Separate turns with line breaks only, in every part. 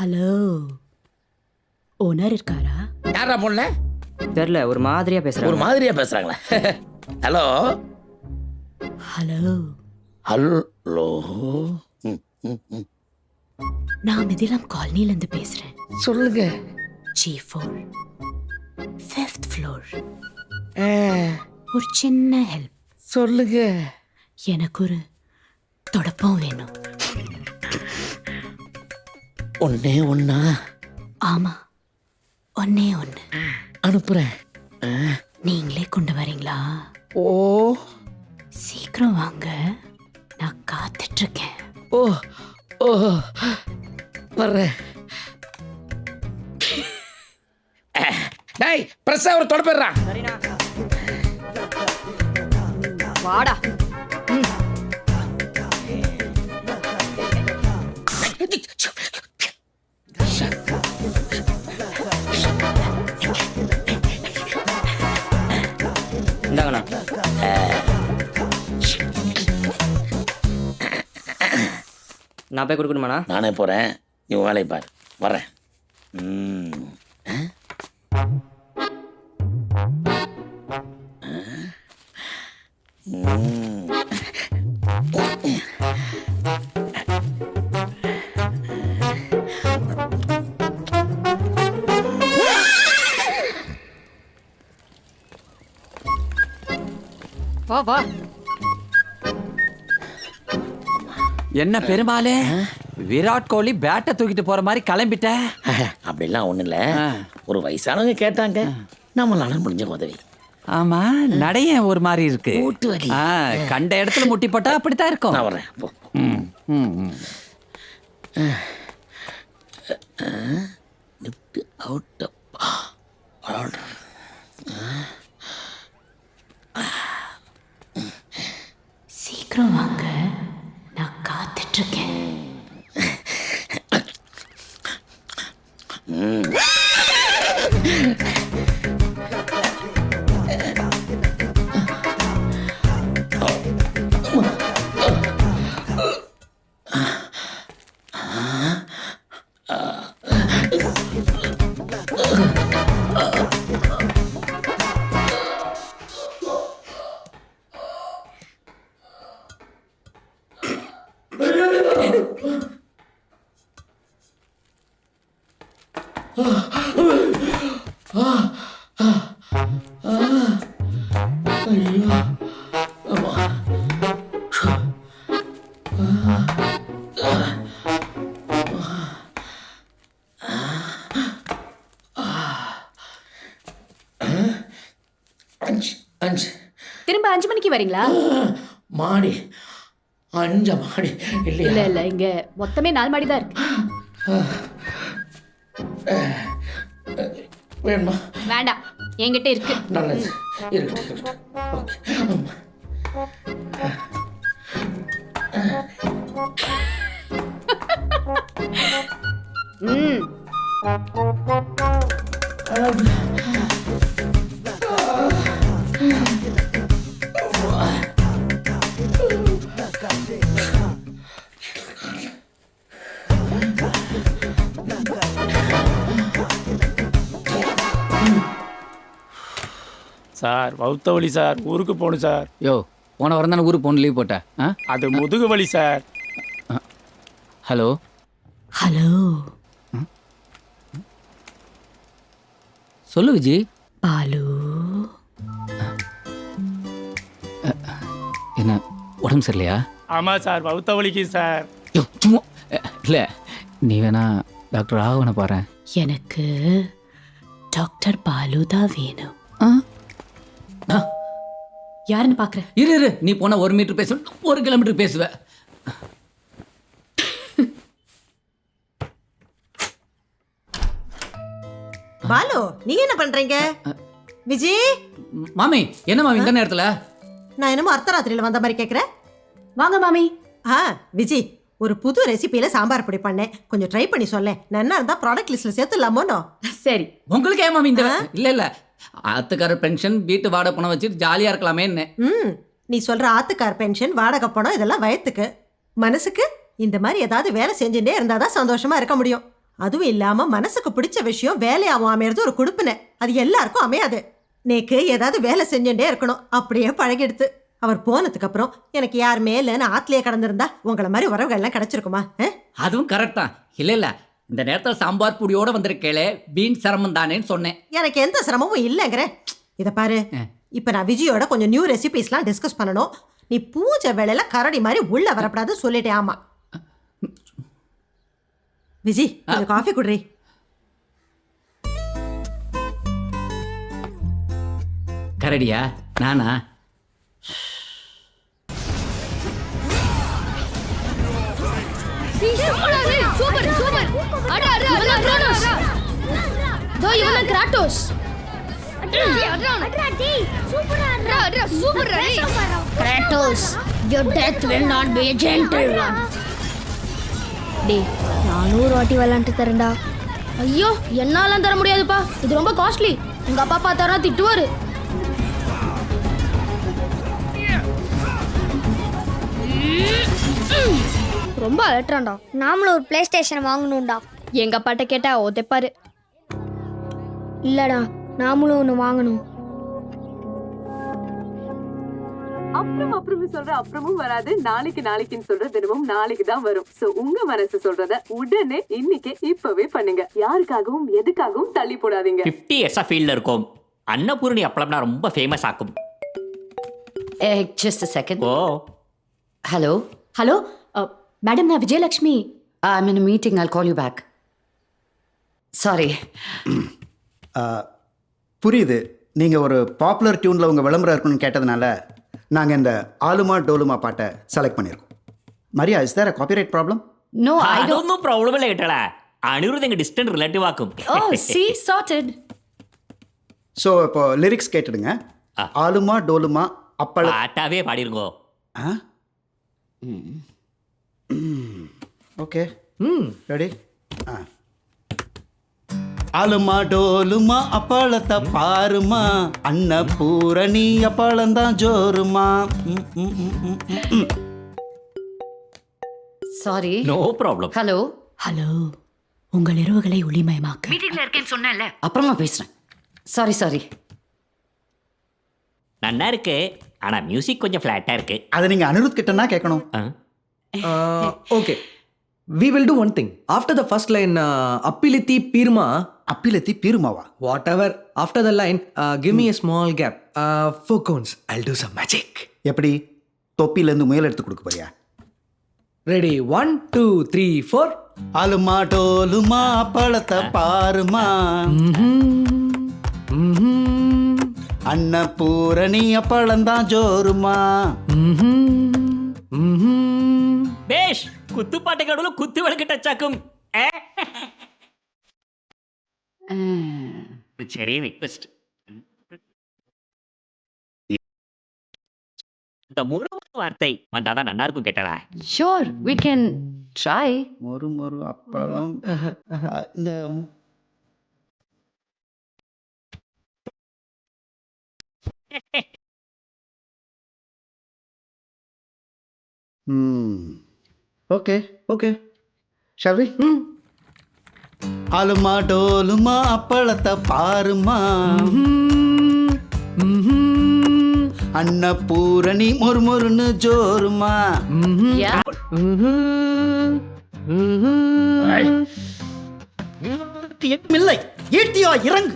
Hello, owner இருக்காரா?
யாரா பொண்ணு?
தெரியல, ஒரு மாதிரியா
ஒரு
பேசுறாங்க.
மாதிரியா பேசுறாங்களா? Hello
hello,
hello.
நான் மிதிலாம் காலனில இருந்து பேசுறேன்.
சொல்லுங்க.
G4 5th floor. ஒரு சின்ன ஹெல்ப்.
சொல்லுங்க.
எனக்கு ஒரு தொடப்பம் வேணும்.
ஒன்னே ஒன்னா
ஆமா, ஒன்னே ஒன்று.
அனுப்புறேன்.
நீங்களே கொண்டு வரீங்களா?
ஓ
சீக்கிரம் வாங்க, நான் காத்துட்டு இருக்கேன்.
ஓ ஓ வர்றேன். டேய் பிரஸ்ஸா ஒரு தொடப்பேறா.
சரிண்ணா. வாடா. இந்தாங்கண்ணா. நான் போய் கொடுக்கணுமாண்ணா?
நானே போறேன், நீ உன் வேலையை பாரு. வர்றேன்.
வா வா.
என்ன பெருமாளே, விராட் கோலி பேட்டை தூக்கிட்டு போற மாதிரி கிளம்பிட்ட.
அப்படிலாம் ஒன்றும் இல்லை. ஒரு வயசானவங்க கேட்டாங்க, நம்மளால முடிஞ்ச உதவி.
ஆமா, நடைய ஒரு மாதிரி இருக்கு.
மூட்டு வலி.
கண்ட இடத்துல முட்டி போட்டா அப்படித்தான் இருக்கும்.
நான் வர்றேன். போ. Lift out.
சீக்கிரம் வாங்க, நான் காத்துட்டு இருக்கேன்.
அஞ்சு
திரும்ப 5 மணிக்கு வரீங்களா?
மாடி 5 மாடி இல்லையா?
இல்ல இல்ல, இங்க மொத்தமே 4 மாடி தான் இருக்கு.
வேணுமா?
வேண்டாம், என்கிட்ட இருக்கு.
நல்லது, இருக்கட்டும் இருக்கட்டும்.
ம்.
சார் வவுத்த வலி சார், ஊருக்கு போகணும் சார்.
யோ, போன வாரம் தானே ஊருக்கு போன லீவ் போட்டேன்.
அது முதுகு வலி சார்.
ஹலோ
ஹலோ,
சொல்லு விஜி.
பாலு.
என்ன உடம்பு சரியில்லையா?
ஆமாம் சார், வவுத்த வலிக்கு சார்.
யோ சும்மா இல்லை, நீ வேணா டாக்டர் ராகவனை பாரு.
எனக்கு டாக்டர் பாலு தான் வேணும். யாருன்னு பாக்குற?
இரு இரு, நீ போனா 1 மீட்டர் பேச 1 கிலோமீட்டர் பேசுவ.
பாலு, நீங்க என்ன பண்றீங்க? விஜி,
மாமி என்ன மாமி இந்த நேரத்துல?
நான் என்னமோ அர்த்தராத்திரியில வந்த மாதிரி கேக்குறேன்.
வாங்க மாமி.
விஜி, ஒரு புது ரெசிபியில சாம்பார் பொடி பண்ணேன், கொஞ்சம் ட்ரை பண்ணி சொல்லேன். நன்னா இருந்தா ப்ராடக்ட் லிஸ்ட்ல சேர்த்துலாமோனோ?
சரி.
உங்களுக்கு ஏன் மாமி இந்த இல்ல இல்ல, ஆத்துக்காரர் பென்ஷன் வீட்டு வாடகை பணம் வச்சுட்டு ஜாலியா இருக்கலாமே என்ன?
நீ சொல்ற ஆத்துக்கார் பென்ஷன், வாடகை பணம் இதெல்லாம் வயத்துக்கு. மனசுக்கு இந்த மாதிரி ஏதாவது வேலை செஞ்சுட்டே இருந்தாதான் சந்தோஷமா இருக்க முடியும். அதுவும் இல்லாம மனசுக்கு பிடிச்ச விஷயம் வேலையாவும் அமையறது ஒரு குடுப்பினை. அது எல்லாருக்கும் அமையாது. நேக்கு ஏதாவது வேலை செஞ்சுட்டே இருக்கணும், அப்படியே பழகிடுத்து. அவர் போனதுக்கு அப்புறம் எனக்கு யாருமே இல்லைன்னு ஆத்திலேயே கடந்திருந்தா உங்களை மாதிரி உறவுகள் எல்லாம் கிடைச்சிருக்குமா?
அதுவும் கரெக்ட் தான். இல்ல இந்த நேரத்துல சாம்பார் பொடியோட வந்திருக்கேளே, வீண் சிரமம் தானேன்னு சொன்னேன்.
எனக்கு எந்த சிரமமும் இல்லைங்கிற. இதை பாரு, இப்ப நான் விஜயோட கொஞ்சம் நியூ ரெசிபிஸ்லாம் டிஸ்கஸ் பண்ணணும். நீ பூஜை வேலையில கரடி மாதிரி உள்ள வரப்படாது சொல்லிட்டேன். ஆமா விஜி, கொஞ்சம் காஃபி குடுறி.
கரடியா? நானா?
Super super. அட அட அட க்ராட்டோஸ். தோ இவன Kratos. Super Ravi. Kratos, your death will not be a gentle one. டேய், 400 வாட்டி விளையாண்டு தரேன்டா. ஐயோ, என்னாலாம் தர முடியாதுப்பா, இது ரொம்ப காஸ்ட்லி. உங்க அப்பா பார்த்தாரா திட்டுவாரு. ரொம்ப அலட்றான்டா.
நாமளும் ஒரு பிளே ஸ்டேஷன் வாங்கணும்டா.
எங்க அப்பாட்ட கேட்டா ஒதைப்பாரு.
இல்லடா, நாமளும் ஒன்று வாங்கணும்.
அப்புறம் சொல்ற அப்புறமும் வராது, நாளைக்குன்னு சொல்ற தினமும் நாளைக்கு தான் வரும். சோ உங்க மனசு சொல்றத உடனே இன்னைக்கு இப்பவே பண்ணுங்க. யாருக்காகவும் எதுக்காகவும் தள்ளி போடாதீங்க.
50 years ஃபீல்ட்ல இருக்கும். அன்னபூரணி அப்பளம்னா ரொம்ப ஃபேமஸ் ஆகும்.
Just a second.
Oh
hello hello madam, நான் Vijayalakshmi.
I'm in a meeting. I'll call you back. Sorry.
புரியுது. நீங்கள் ஒரு பாப்புலர் டியூனில் உங்கள் விளம்பரம் இருக்குன்னு கேட்டதுனால நாங்கள் இந்த ஆலுமா டோலுமா பாட்டை செலக்ட் பண்ணியிருக்கோம். Maria, is there a copyright problem?
No, I don't.
അതൊന്നും പ്രോബ്ലം ഇല്ല കേട്ടടാ. അനിരുദ്ധ എங்க டிஸ்டன்ட் ரிலேட்டிவ் ஆக்கும்.
Oh, see, sorted.
ஸோ இப்போ லிரிக்ஸ் கேட்டுடுங்க. ஆலுமா டோலுமா அப்பள
பாட்டாவே பாடிருங்கோ.
Okay, ready? ஆலுமா டோலுமா அப்பளத்தை பாருமா, அன்னபூரணி அப்பளந்தான் ஜோருமா.
Sorry.
No problem.
Hello.
Hello, உங்கள் இரவுகளை ஒளிமயமாக்க
மீட்டிங்ல இருக்கேன்னு சொன்னேன்ல, அப்புறமா பேசுறேன். Sorry.
நன்னா இருக்கு, ஆனா மியூசிக் கொஞ்சம் ஃபிளாட்டா இருக்கு.
அதை நீங்கள் அனிருத் கிட்டனா கேட்கணும்.
Okay. We will do one thing. After the first line, Appiliti Pirma.
Appiliti Pirmawa.
Whatever. After the line, give me a small gap. 4 counts. I'll do some magic.
எப்படி தொப்பிலேருந்து முயல் எடுத்து கொடுக்க போறியா?
Ready? 1, 2, 3, 4.
ஆலுமா டோலுமா அப்பளத்தை பாருமா, அன்னபூரணி அப்பளந்தான் ஜோருமா.
பேஷ், குத்துப்பாட்டு கடவுள குத்து விளக்கு டச் ஆக்கும். சரி, ரிக்வெஸ்ட். இந்த முழு வார்த்தை வந்தாதான் நல்லா இருக்கும் கேட்டடா.
Sure, we can try.
மொறு அப்பளம். இந்த okay shall we? Aaluma Doluma அப்பளத்தை பாருமா, அன்னபூரணி மொறுமொறுன்னு ஜோருமா.
Yeah.
இல்லை, ஈட்டியா இறங்கு.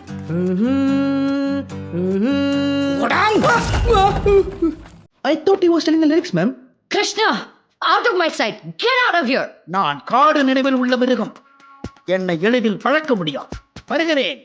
I thought he was telling the lyrics, ma'am.
Krishna, out of my sight. Get out of here.
நான் காடு நினைவில் உள்ள மிருகம். என்னை எளிதில் பழக்க முடியும். வருகிறேன்.